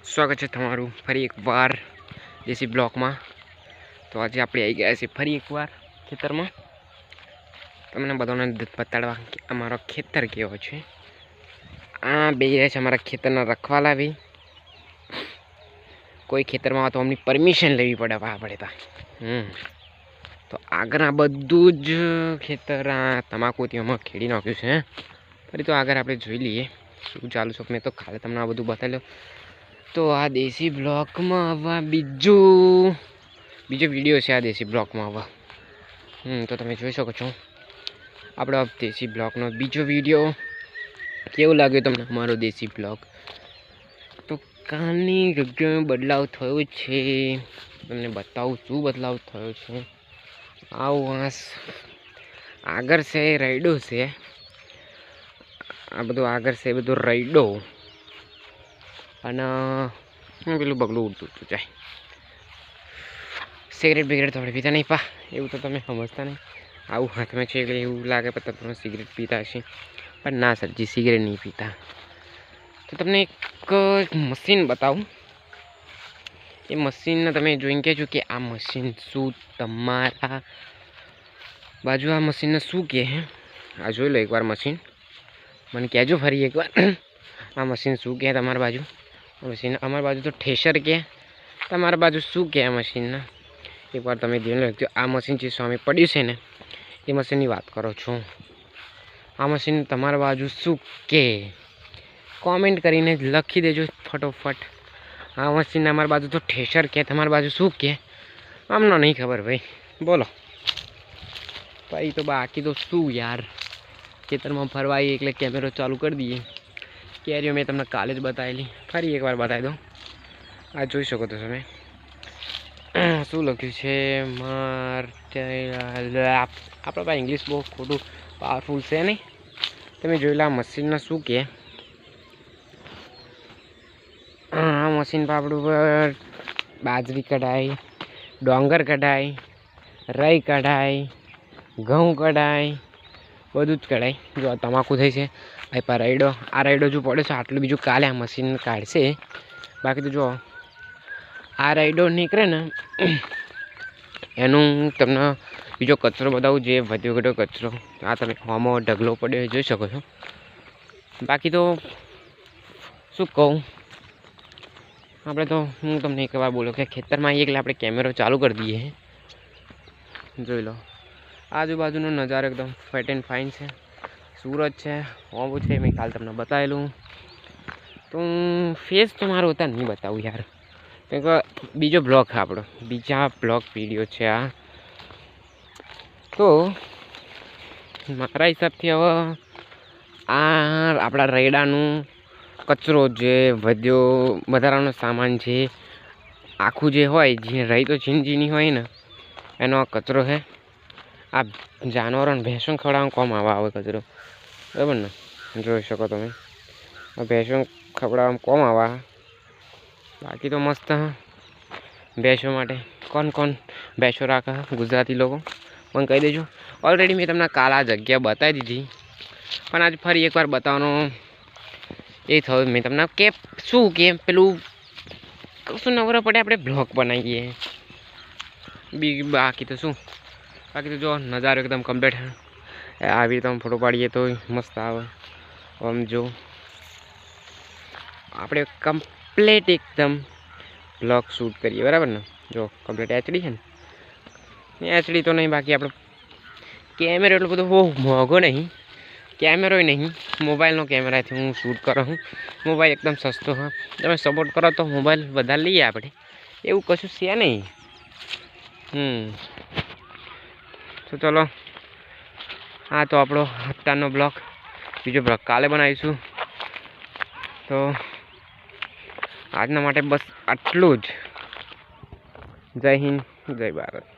સ્વાગત છે તમારું ફરી એકવાર દેશી બ્લોકમાં। તો આજે આપણે આવી ગયા છીએ ફરી એકવાર ખેતરમાં તમને બધાને બતાડવા કે અમારો ખેતર કેવો છે। આ બે રહ્યા છે અમારા ખેતરના રખવાલા બી। કોઈ ખેતરમાં આવે તો અમની પરમિશન લેવી પડે તા। તો આગળ બધું જ ખેતર આ તમાકુથી અમે ખેડી નાખ્યું છે। ફરી તો આગળ આપણે જોઈ લઈએ શું ચાલુ છે। મેં તો ખાલી તમને આ બધું બતાવી લો। તો આ દેશી બ્લોકમાં આવા બીજો વિડીયો છે। આ દેશી બ્લોકમાં આવા તો તમે જોઈ શકો છો આપણો દેશી બ્લોકનો બીજો વિડીયો। કેવું લાગ્યું તમને અમારો દેશી બ્લોક? તો કાલની જગ્યાએ બદલાવ થયો છે, તમને બતાવું શું બદલાવ થયો છે। આવું આગળ છે રાયડો છે, આ બધું આગળ છે બધું રાયડો અને પેલું બગલું ઉડતું ઉડતું જાય। સિગરેટ બિગરેટ તો આપણે પીતા નહીં પા, એવું તો તમે સમજતા નહીં। આવું હાથમાં છે એટલે એવું લાગે પણ તમે સિગરેટ પીતા હશે, પણ ના સરજી સિગરેટ નહીં પીતા। તો તમને એક મશીન બતાવું। એ મશીનને તમે જોઈને કહેજો કે આ મશીન શું તમારા બાજુ આ મશીનને શું કહે છે। આ જોઈ લો એકવાર મશીન, મને કહેજો ફરી એકવાર આ મશીન શું કહે તમારી બાજુ। મશીન અમારી બાજુ તો ઠેસર કહે, તમારા બાજુ શું કહે આ મશીનના એકવાર તમે ધ્યાન રાખજો। આ મશીન જે સામે પડ્યું છે ને એ મશીનની વાત કરો છો। આ મશીન તમારા બાજુ શું કહે કોમેન્ટ કરીને લખી દેજો ફટોફટ। આ મશીન અમારી બાજુ તો ઠેસર કહે, તમારી બાજુ શું કહે અમને નહીં ખબર ભાઈ, બોલો ભાઈ। તો બાકી તો શું યાર, ખેતરમાં ફરવા આવીએ એટલે કેમેરો ચાલુ કરી દઈએ। કેરીઓ મેં તમને કાલે જ બતાવેલી, ફરી એકવાર બતાવી દઉં। આ જોઈ શકો છો તમે શું લખ્યું છે આપણે ભાઈ ઇંગ્લિશ બહુ ખોટું પાવરફુલ છે નહીં। તમે જોઈ લો આ મશીનના શું કહે। આ મશીન પર આપણું પર બાજરી કઢાય, ડોંગર કઢાય, રાઈ કઢાય, ઘઉં કઢાય, બધું જ કઢાય। જો આ તમાકુ થઈ છે ભાઈ પા રાયડો, આ રાયડો જો પડે છે આટલું બીજું કાલે આ મશીન કાઢશે। બાકી તો જો આ રાયડો નીકળે ને એનું તમને બીજો કચરો બતાવું, જે વધ્યો ઘટ્યો કચરો। આ તમે આમાં ઢગલો પડ્યો જોઈ શકો છો। બાકી તો શું કહું, આપણે તો હું તમને એક વાર બોલું કે ખેતરમાં આવીએ એટલે આપણે કેમેરો ચાલુ કરી દઈએ। જોઈ લો આજુબાજુનો નજારો એકદમ ફેટ એન્ડ ફાઇન છે। સૂરજ છે, હોવું છે, મેં કાલ તમને બતાવેલું। તો ફેસ તો મારો હોતા નહીં બતાવું યાર, કેમ કે બીજો બ્લોગ છે આપણો, બીજા બ્લોગ વિડીયો છે આ। તો મારા હિસાબથી હવે આ આપણા રેડાનું કચરો જે વધ્યો વધારાનો સામાન છે આખું જે હોય, જે રહી તો ઝીણી હોય ને એનો આ કચરો છે। આ જાનવરોને ભેંસો ખવડાવવાનું કોમ આવે કચરો, બરાબર ને? જોઈ શકો તમે આ ભેંસો ખવડાવવામાં કોમ આવે। બાકી તો મસ્ત ભેંસો માટે કોણ ભેંસો રાખે ગુજરાતી લોકો મને કહી દેજો। ઓલરેડી મેં તમને કાલ આ જગ્યા બતાવી દીધી, પણ આજે ફરી એકવાર બતાવવાનો એ થયું। મેં તમને કે શું કે પેલું કશું નવરા પડે આપણે બ્લોગ બનાવીએ, બાકી તો શું, બાકી તો જો નજારો એકદમ કમ્પ્લીટ આવી રીતે ફોટો પાડીએ તો મસ્ત આવે। આમ જો આપણે કમ્પ્લીટ એકદમ બ્લોગ શૂટ કરીએ, બરાબર ને? જો કમ્પ્લીટ એચડી છે ને, એચડી તો નહીં, બાકી આપણો કેમેરો એટલો બધો બહુ મોંઘો નહીં, કેમેરોય નહીં, મોબાઈલનો કેમેરાથી હું શૂટ કરું છું। મોબાઈલ એકદમ સસ્તો હોય, તમે સપોર્ટ કરો તો મોબાઈલ વધારે લઈએ આપણે, એવું કશું છે નહીં। તો ચલો હા તો આપણો અત્યારનો બ્લોગ, બીજો બ્લોગ કાલે બનાવીશું। તો આજના માટે બસ આટલું જ। જય હિન્દ, જય ભારત।